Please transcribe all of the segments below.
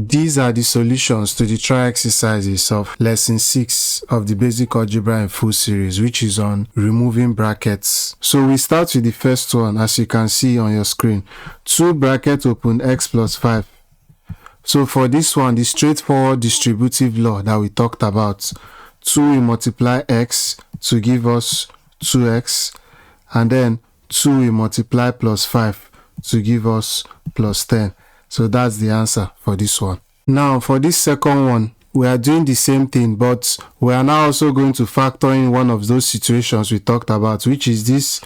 These are the solutions to the try exercises of lesson 6 of the basic algebra in full series, which is on removing brackets. So we start with the first one, as you can see on your screen. 2 bracket open x plus 5. So for this one, the straightforward distributive law that we talked about, 2 we multiply x to give us 2x, and then 2 we multiply plus 5 to give us plus 10. So that's the answer for this one. Now for this second one, we are doing the same thing, but we are now also going to factor in one of those situations we talked about, which is this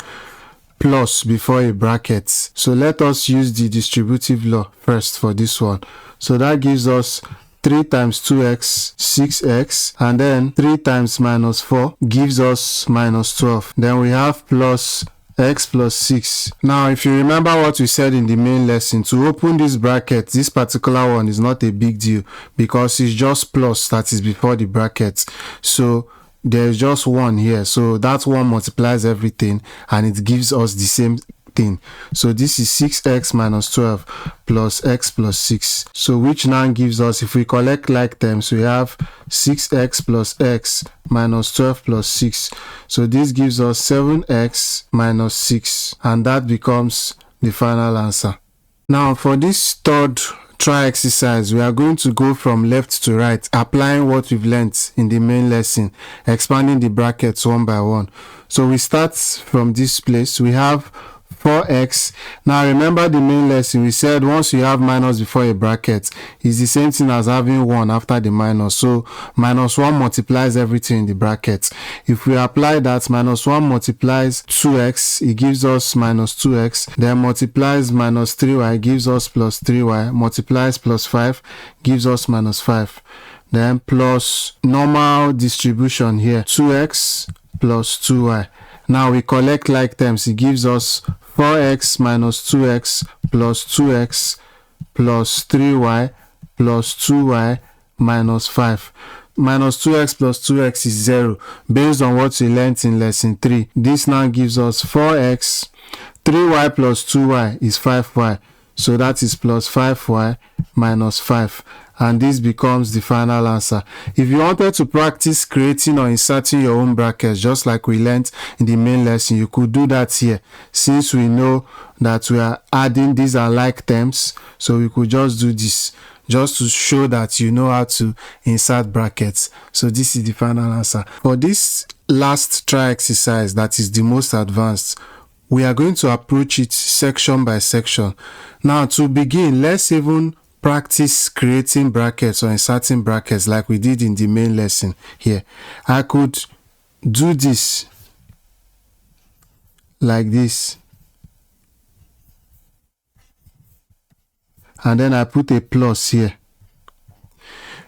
plus before a bracket. So let us use the distributive law first for this one. So that gives us 3 times 2x, 6x, and then 3 times minus 4 gives us minus 12. Then we have plus x plus 6. Now if you remember what we said in the main lesson, to open this bracket, this particular one is not a big deal because it's just plus that is before the bracket. So there's just 1 here, so that 1 multiplies everything and it gives us the same thing. So this is 6x minus 12 plus x plus 6. So which now gives us, if we collect like terms, we have 6x plus x minus 12 plus 6. So this gives us 7x minus 6, and that becomes the final answer. Now for this third try exercise, we are going to go from left to right, applying what we've learnt in the main lesson, expanding the brackets one by one. So we start from this place. We have 4x. Now remember the main lesson, we said once you have minus before a bracket, it's the same thing as having 1 after the minus. So minus 1 multiplies everything in the bracket. If we apply that, minus 1 multiplies 2x, it gives us minus 2x. Then multiplies minus 3y, gives us plus 3y. Multiplies plus 5, gives us minus 5. Then plus normal distribution here, 2x plus 2y. Now we collect like terms, it gives us 4x minus 2x plus 2x plus 3y plus 2y minus 5. Minus 2x plus 2x is 0. Based on what we learnt in lesson 3, this now gives us 4x, 3y plus 2y is 5y. So that is plus 5y minus 5. And this becomes the final answer. If you wanted to practice creating or inserting your own brackets, just like we learned in the main lesson, you could do that here. Since we know that we are adding these are like terms, so we could just do this, just to show that you know how to insert brackets. So this is the final answer. For this last try exercise, that is the most advanced, we are going to approach it section by section. Now to begin, let's even practice creating brackets or inserting brackets like we did in the main lesson here. I could do this like this, and then I put a plus here.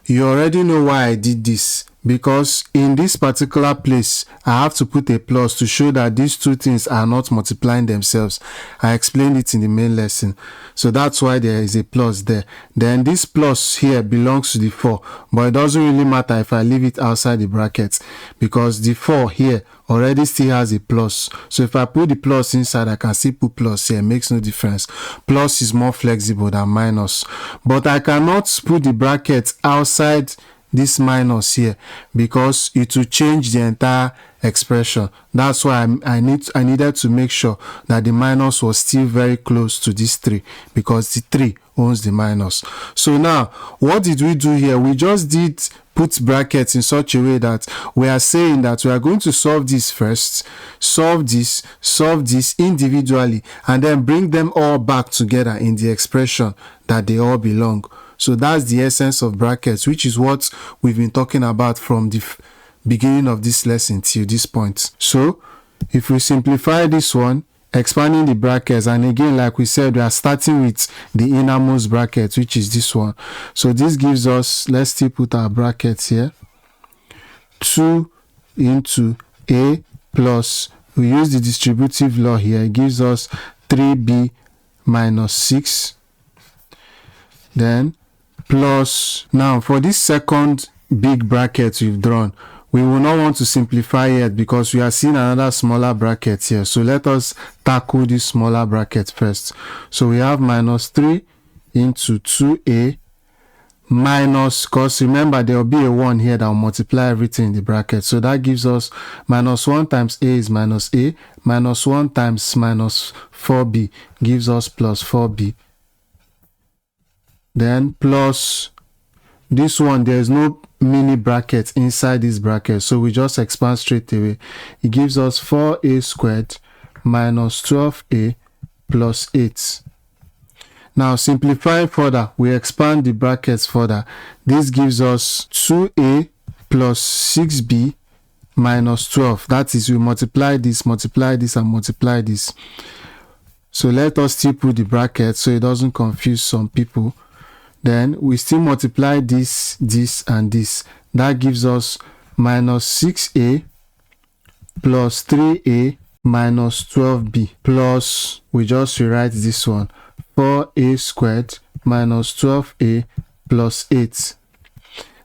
You already know why I did this, because in this particular place I have to put a plus to show that these two things are not multiplying themselves. I explained it in the main lesson, so that's why there is a plus there. Then this plus here belongs to the 4, but it doesn't really matter if I leave it outside the brackets, because the 4 here already still has a plus. So if I put the plus inside, I can still put plus here. It makes no difference. Plus is more flexible than minus, but I cannot put the bracket outside this minus here because it will change the entire expression. That's why I needed to make sure that the minus was still very close to this 3, because the 3 owns the minus. So now what did we do here? We just did put brackets in such a way that we are saying that we are going to solve this first, solve this individually, and then bring them all back together in the expression that they all belong. So that's the essence of brackets, which is what we've been talking about from the beginning of this lesson till this point. So if we simplify this one, expanding the brackets, and again like we said, we are starting with the innermost bracket, which is this one. So this gives us, let's still put our brackets here, 2 into a plus, we use the distributive law here, it gives us 3b minus 6, then plus, now for this second big bracket we've drawn, we will not want to simplify yet because we are seeing another smaller bracket here. So let us tackle this smaller bracket first. So we have minus 3 into 2a minus, because remember there will be a 1 here that will multiply everything in the bracket. So that gives us minus 1 times a is minus a, minus 1 times minus 4b gives us plus 4b. Then plus this one, there is no mini bracket inside this bracket, so we just expand straight away. It gives us 4a squared minus 12a plus 8. Now simplifying further, we expand the brackets further. This gives us 2a plus 6b minus 12. That is, we multiply this, and multiply this. So let us still put the bracket so it doesn't confuse some people. Then we still multiply this, and this. That gives us minus 6a plus 3a minus 12b plus, we just rewrite this one, 4a squared minus 12a plus 8.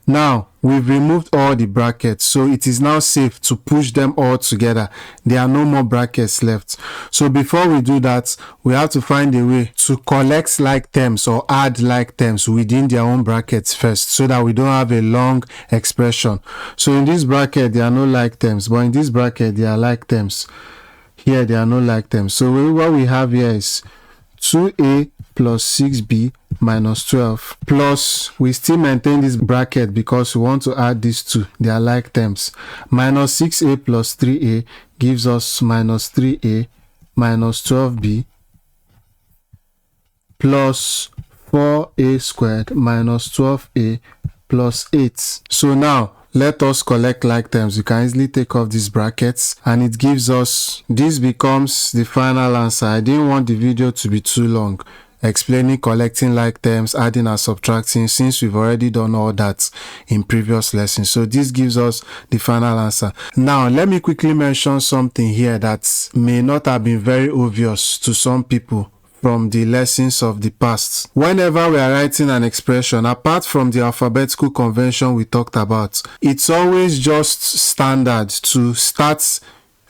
Now we've removed all the brackets, so it is now safe to push them all together. There are no more brackets left. So before we do that, we have to find a way to collect like terms or add like terms within their own brackets first, so that we don't have a long expression. So in this bracket there are no like terms, but in this bracket there are like terms. Here there are no like terms. So what we have here is 2a plus 6b minus 12 plus, we still maintain this bracket because we want to add these two, they are like terms, minus 6a plus 3a gives us minus 3a minus 12b plus 4a squared minus 12a plus 8. So now let us collect like terms. You can easily take off these brackets and it gives us, this becomes the final answer. I didn't want the video to be too long explaining collecting like terms, adding and subtracting, since we've already done all that in previous lessons. So this gives us the final answer. Now let me quickly mention something here that may not have been very obvious to some people from the lessons of the past. Whenever we are writing an expression, apart from the alphabetical convention we talked about, it's always just standard to start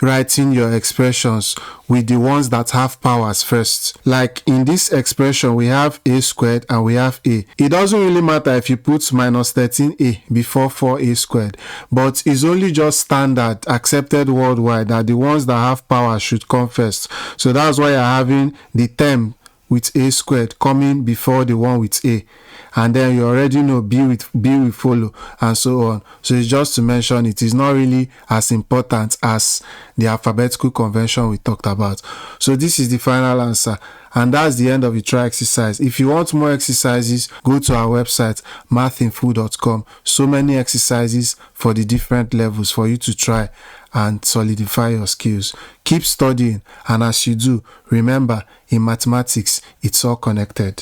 writing your expressions with the ones that have powers first. Like in this expression, we have a squared and we have a. It doesn't really matter if you put minus 13a before 4a squared, but it's only just standard accepted worldwide that the ones that have power should come first. So that's why you're having the term with a squared coming before the one with a, and then you already know b will follow, and so on. So it's just to mention it is not really as important as the alphabetical convention we talked about. So this is the final answer, and that's the end of the try exercise. If you want more exercises, go to our website mathinfo.com. So many exercises for the different levels for you to try and solidify your skills. Keep studying, and as you do, remember, in mathematics it's all connected.